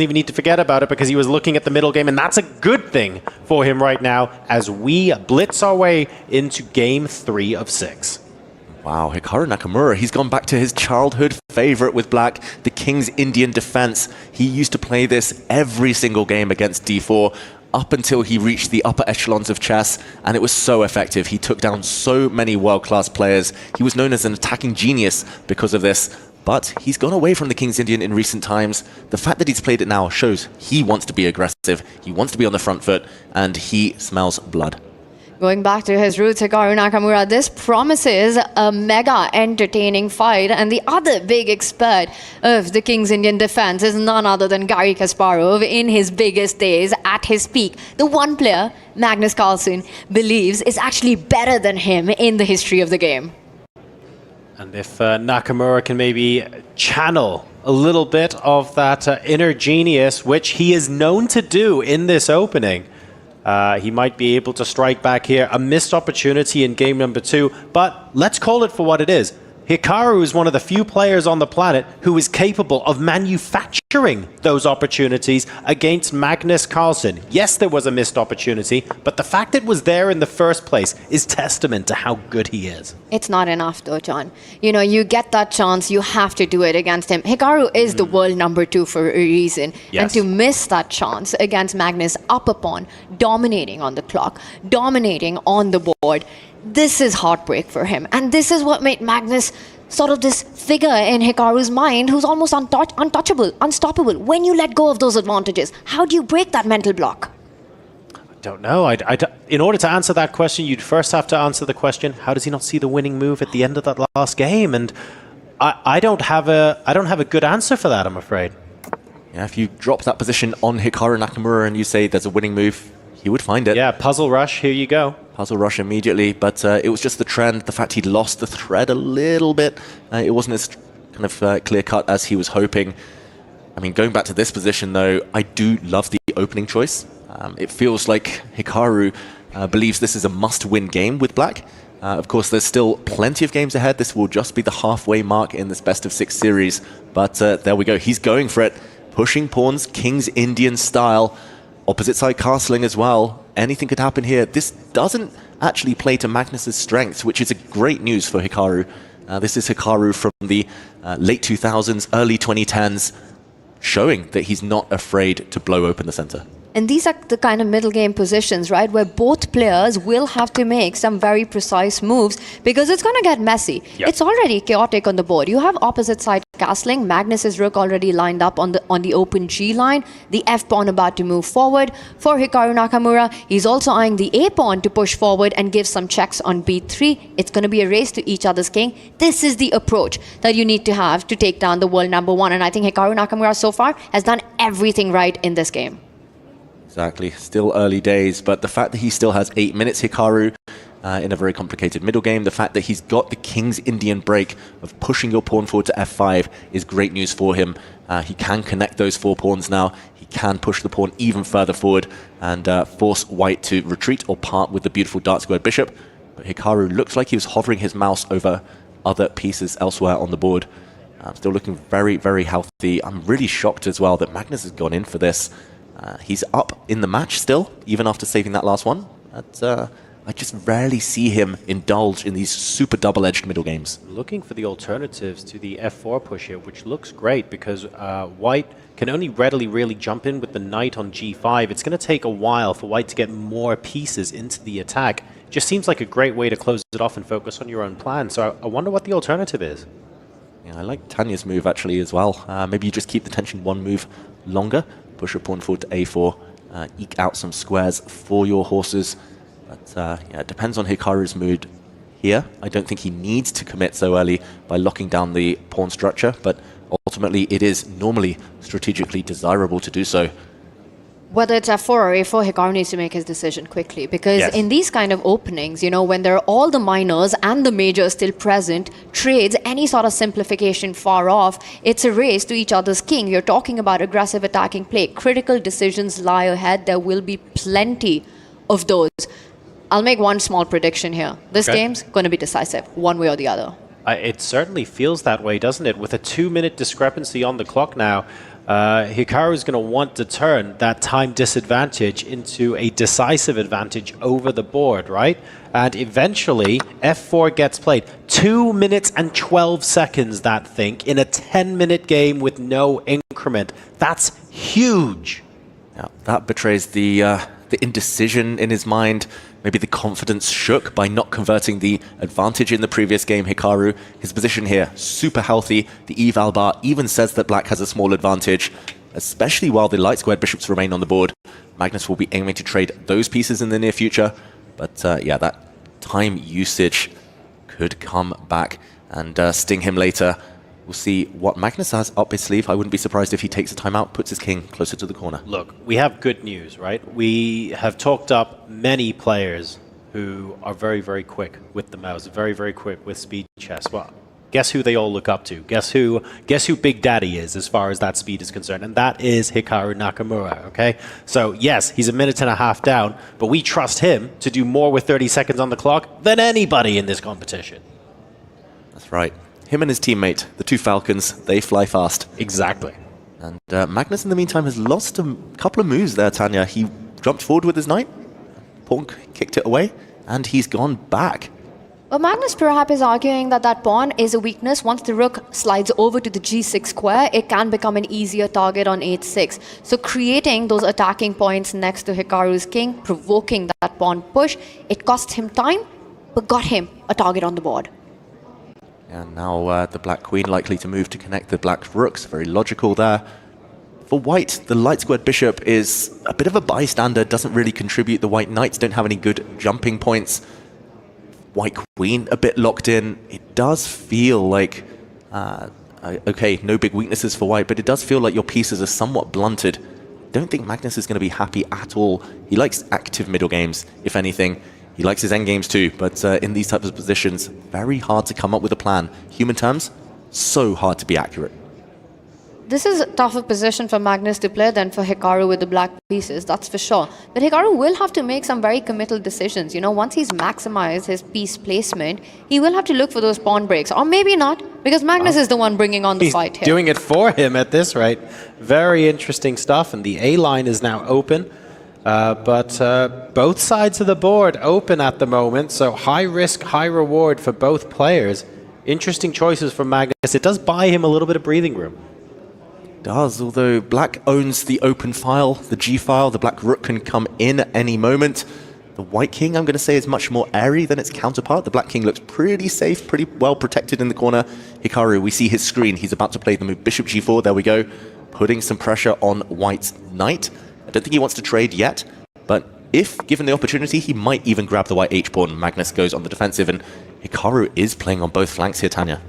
even need to forget about it because he was looking at the middle game, and that's a good thing for him right now as we blitz our way into Game 3 of 6. Wow, Hikaru Nakamura, he's gone back to his childhood favorite with Black, the King's Indian defense. He used to play this every single game against D4 up until he reached the upper echelons of chess, and it was so effective. He took down so many world-class players. He was known as an attacking genius because of this, but he's gone away from the King's Indian in recent times. The fact that he's played it now shows he wants to be aggressive, he wants to be on the front foot, and he smells blood. Going back to his roots, Hikaru Nakamura, this promises a mega entertaining fight. And the other big expert of the King's Indian defense is none other than Garry Kasparov in his biggest days, at his peak. The one player Magnus Carlsen believes is actually better than him in the history of the game. And if Nakamura can maybe channel a little bit of that inner genius, which he is known to do in this opening, he might be able to strike back here. A missed opportunity in game number 2, but let's call it for what it is. Hikaru is one of the few players on the planet who is capable of manufacturing those opportunities against Magnus Carlsen. Yes, there was a missed opportunity, but the fact it was there in the first place is testament to how good he is. It's not enough though, John. You know, you get that chance, you have to do it against him. Hikaru is the world number 2 for a reason. Yes. And to miss that chance against Magnus up upon, dominating on the clock, dominating on the board, this is heartbreak for him. And this is what made Magnus sort of this figure in Hikaru's mind who's almost untouchable, unstoppable. When you let go of those advantages, how do you break that mental block? I don't know. In order to answer that question, you'd first have to answer the question, how does he not see the winning move at the end of that last game? And I don't have a good answer for that, I'm afraid. Yeah, if you drop that position on Hikaru Nakamura and you say there's a winning move, he would find it. Yeah, puzzle rush, here you go. Puzzle rush immediately, but it was just the trend, the fact he'd lost the thread a little bit. It wasn't as kind of clear-cut as he was hoping. I mean, going back to this position, though, I do love the opening choice. It feels like Hikaru believes this is a must-win game with Black. Of course, there's still plenty of games ahead. This will just be the halfway mark in this best-of-6 series. But there we go. He's going for it. Pushing pawns, King's Indian style. Opposite side castling as well. Anything could happen here. This doesn't actually play to Magnus's strengths, which is a great news for Hikaru. This is Hikaru from the late 2000s, early 2010s, showing that he's not afraid to blow open the center. And these are the kind of middle game positions, right, where both players will have to make some very precise moves because it's going to get messy. Yep. It's already chaotic on the board. You have opposite side castling. Magnus's rook already lined up on the open G line. The F pawn about to move forward. For Hikaru Nakamura, he's also eyeing the A pawn to push forward and give some checks on B3. It's going to be a race to each other's king. This is the approach that you need to have to take down the world number 1. And I think Hikaru Nakamura so far has done everything right in this game. Exactly. Still early days, but the fact that he still has 8 minutes, Hikaru, in a very complicated middle game, the fact that he's got the King's Indian break of pushing your pawn forward to F5 is great news for him. He can connect those 4 pawns now. He can push the pawn even further forward and force white to retreat or part with the beautiful dark-squared bishop. But Hikaru looks like he was hovering his mouse over other pieces elsewhere on the board. Still looking very, very healthy. I'm really shocked as well that Magnus has gone in for this. He's up in the match still, even after saving that last one. But I just rarely see him indulge in these super double-edged middle games. Looking for the alternatives to the F4 push here, which looks great because white can only readily really jump in with the knight on G5. It's going to take a while for white to get more pieces into the attack. Just seems like a great way to close it off and focus on your own plan. So I wonder what the alternative is. Yeah, I like Tanya's move actually as well. Maybe you just keep the tension one move longer. Push your pawn forward to A4, eke out some squares for your horses. But yeah, it depends on Hikaru's mood here. I don't think he needs to commit so early by locking down the pawn structure, but ultimately it is normally strategically desirable to do so. Whether it's F4 or A4, Hikaru needs to make his decision quickly because Yes. in these kind of openings, you know, when there are all the minors and the majors still present, trades, any sort of simplification far off, it's a race to each other's king. You're talking about aggressive attacking play. Critical decisions lie ahead. There will be plenty of those. I'll make one small prediction here. This game's going to be decisive, one way or the other. It certainly feels that way, doesn't it? With a 2-minute discrepancy on the clock now, Hikaru is going to want to turn that time disadvantage into a decisive advantage over the board, right? And eventually, F4 gets played. 2 minutes and 12 seconds, that thing, in a 10-minute game with no increment. That's huge. Yeah, that betrays the indecision in his mind. Maybe the confidence shook by not converting the advantage in the previous game. Hikaru, his position here, super healthy. The eval bar even says that black has a small advantage, especially while the light squared bishops remain on the board. Magnus will be aiming to trade those pieces in the near future. But yeah, that time usage could come back and sting him later. We'll see what Magnus has up his sleeve. I wouldn't be surprised if he takes a timeout, puts his king closer to the corner. Look, we have good news, right? We have talked up many players who are very, very quick with the mouse, very, very quick with speed chess. Well, guess who they all look up to? Guess who Big Daddy is as far as that speed is concerned? And that is Hikaru Nakamura, okay? So yes, he's a minute and a half down, but we trust him to do more with 30 seconds on the clock than anybody in this competition. That's right. Him and his teammate, the two Falcons, they fly fast. Exactly. And Magnus, in the meantime, has lost a couple of moves there, Tanya. He jumped forward with his knight, pawn kicked it away, and he's gone back. Well, Magnus perhaps is arguing that that pawn is a weakness. Once the rook slides over to the g6 square, it can become an easier target on h6. So creating those attacking points next to Hikaru's king, provoking that pawn push, it cost him time, but got him a target on the board. And now the black queen likely to move to connect the black rooks. Very logical there. For white, the light squared bishop is a bit of a bystander, doesn't really contribute. The white knights don't have any good jumping points. White queen a bit locked in. It does feel like, okay, no big weaknesses for white, but it does feel like your pieces are somewhat blunted. Don't think Magnus is going to be happy at all. He likes active middle games, if anything. He likes his endgames too, but in these types of positions, very hard to come up with a plan. Human terms, so hard to be accurate. This is a tougher position for Magnus to play than for Hikaru with the black pieces, that's for sure. But Hikaru will have to make some very committal decisions. You know, once he's maximized his piece placement, he will have to look for those pawn breaks. Or maybe not, because Magnus is the one bringing on the fight here. Doing it for him at this rate. Very interesting stuff, and the A line is now open. But both sides of the board open at the moment, so high risk, high reward for both players. Interesting choices from Magnus. It does buy him a little bit of breathing room. Does, although black owns the open file, the G file. The black rook can come in at any moment. The white king, I'm going to say, is much more airy than its counterpart. The black king looks pretty safe, pretty well protected in the corner. Hikaru, we see his screen. He's about to play the move bishop G4. There we go. Putting some pressure on white's knight. I don't think he wants to trade yet, but if given the opportunity, he might even grab the white h-pawn. Magnus goes on the defensive, and Hikaru is playing on both flanks here, Tanya.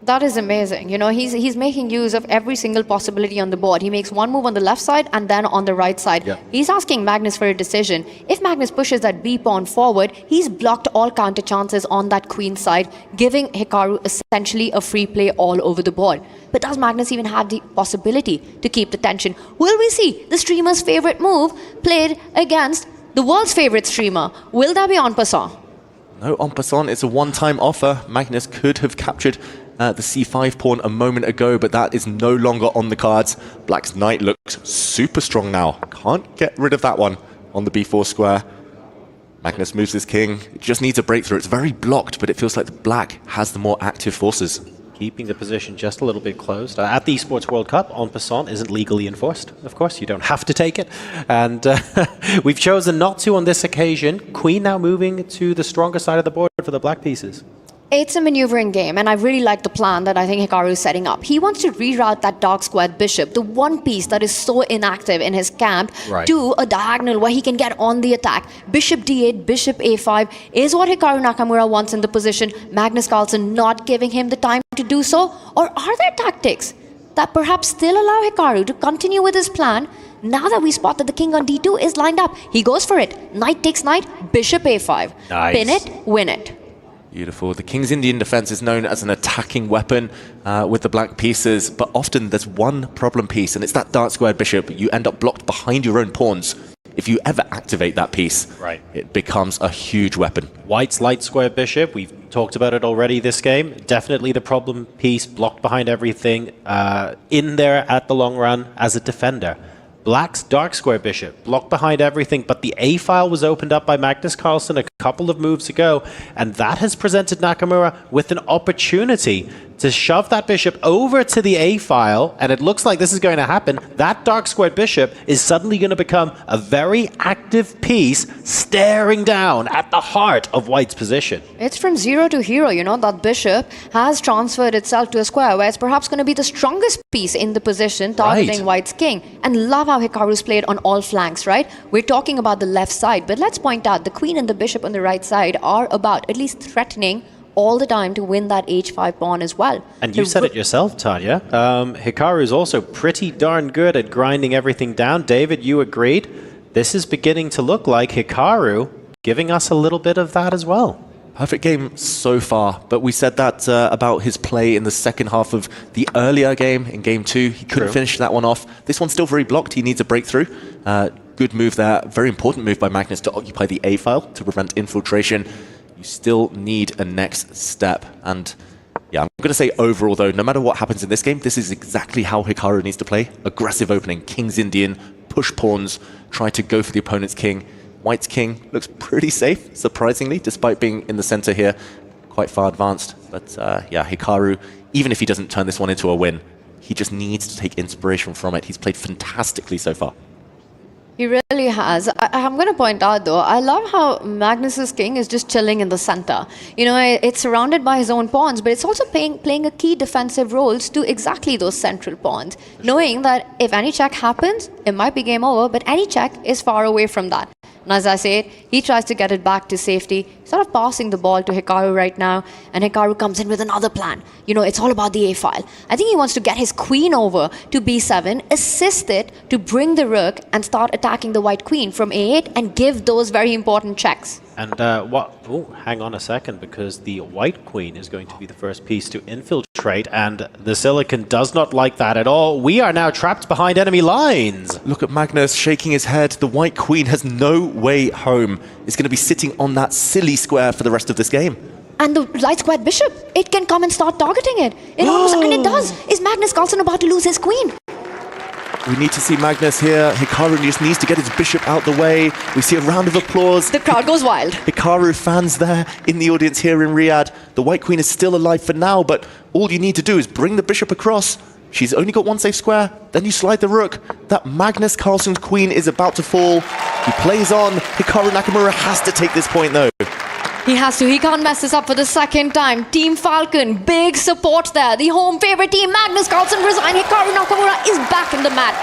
That is amazing. You know, he's making use of every single possibility on the board. He makes one move on the left side and then on the right side. Yep. He's asking Magnus for a decision. If Magnus pushes that b pawn forward, he's blocked all counter chances on that queen side, giving Hikaru essentially a free play all over the board. But does Magnus even have the possibility to keep the tension? Will we see the streamer's favorite move played against the world's favorite streamer? Will that be en passant? No, en passant. It's a one-time offer. Magnus could have captured the c5 pawn a moment ago, but that is no longer on the cards. Black's knight looks super strong now. Can't get rid of that one on the b4 square. Magnus moves his king. It just needs a breakthrough. It's very blocked, but it feels like the black has the more active forces. Keeping the position just a little bit closed. At the Esports World Cup, en passant isn't legally enforced. Of course, you don't have to take it. And we've chosen not to on this occasion. Queen now moving to the stronger side of the board for the black pieces. It's a maneuvering game, and I really like the plan that I think Hikaru is setting up. He wants to reroute that dark squared bishop, the one piece that is so inactive in his camp, right, to a diagonal where he can get on the attack. Bishop d8, bishop a5 is what Hikaru Nakamura wants in the position. Magnus Carlsen not giving him the time to do so? Or are there tactics that perhaps still allow Hikaru to continue with his plan? Now that we spot that the king on d2 is lined up, he goes for it. Knight takes knight, bishop a5. Nice. Pin it, win it. Beautiful. The King's Indian defense is known as an attacking weapon with the black pieces, but often there's one problem piece, and it's that dark squared bishop. You end up blocked behind your own pawns. if you ever activate that piece, Right. it becomes a huge weapon. White's light square bishop, we've talked about it already this game. Definitely the problem piece, blocked behind everything, in there at the long run as a defender. Black's dark square bishop, blocked behind everything, but the A file was opened up by Magnus Carlsen a couple of moves ago, and that has presented Nakamura with an opportunity to shove that bishop over to the A file, and it looks like this is going to happen. That dark squared bishop is suddenly going to become a very active piece staring down at the heart of White's position. It's from zero to hero, you know, that bishop has transferred itself to a square where it's perhaps going to be the strongest piece in the position targeting Right. White's king. And love how Hikaru's played on all flanks, right? We're talking about the left side, but let's point out the queen and the bishop on the right side are about at least threatening all the time to win that h5 pawn as well. And you said it yourself, Tanya. Hikaru is also pretty darn good at grinding everything down. David, you agreed. This is beginning to look like Hikaru giving us a little bit of that as well. Perfect game so far, but we said that about his play in the second half of the earlier game, in game 2. He couldn't finish that one off. This one's still very blocked. He needs a breakthrough. Good move there. Very important move by Magnus to occupy the A file to prevent infiltration. You still need a next step. And yeah, I'm going to say overall, though, no matter what happens in this game, this is exactly how Hikaru needs to play. Aggressive opening, King's Indian, push pawns, try to go for the opponent's king. White's king looks pretty safe, surprisingly, despite being in the center here, quite far advanced. But yeah, Hikaru, even if he doesn't turn this one into a win, he just needs to take inspiration from it. He's played fantastically so far. He really has. I'm going to point out, though, I love how Magnus's king is just chilling in the center. You know, it's surrounded by his own pawns, but it's also playing a key defensive roles to exactly those central pawns, knowing that if any check happens, it might be game over, but any check is far away from that. And as I said, he tries to get it back to safety, sort of passing the ball to Hikaru right now, and Hikaru comes in with another plan. You know, it's all about the A file. I think he wants to get his queen over to B7, assist it to bring the rook and start attacking the white queen from A8 and give those very important checks. And hang on a second, because the white queen is going to be the first piece to infiltrate, and the Silicon does not like that at all. We are now trapped behind enemy lines. Look at Magnus shaking his head. The white queen has no way home. It's going to be sitting on that silly square for the rest of this game. And the light squared bishop, it can come and start targeting it. And it does. Is Magnus Carlsen about to lose his queen? We need to see Magnus here. Hikaru just needs to get his bishop out the way. We see a round of applause. The crowd goes wild. Hikaru fans there in the audience here in Riyadh. The white queen is still alive for now, but all you need to do is bring the bishop across. She's only got one safe square. Then you slide the rook. That Magnus Carlsen's queen is about to fall. He plays on. Hikaru Nakamura has to take this point, though. He has to. He can't mess this up for the second time. Team Falcon, big support there. The home favorite team, Magnus Carlsen resign. Hikaru Nakamura is back in the match.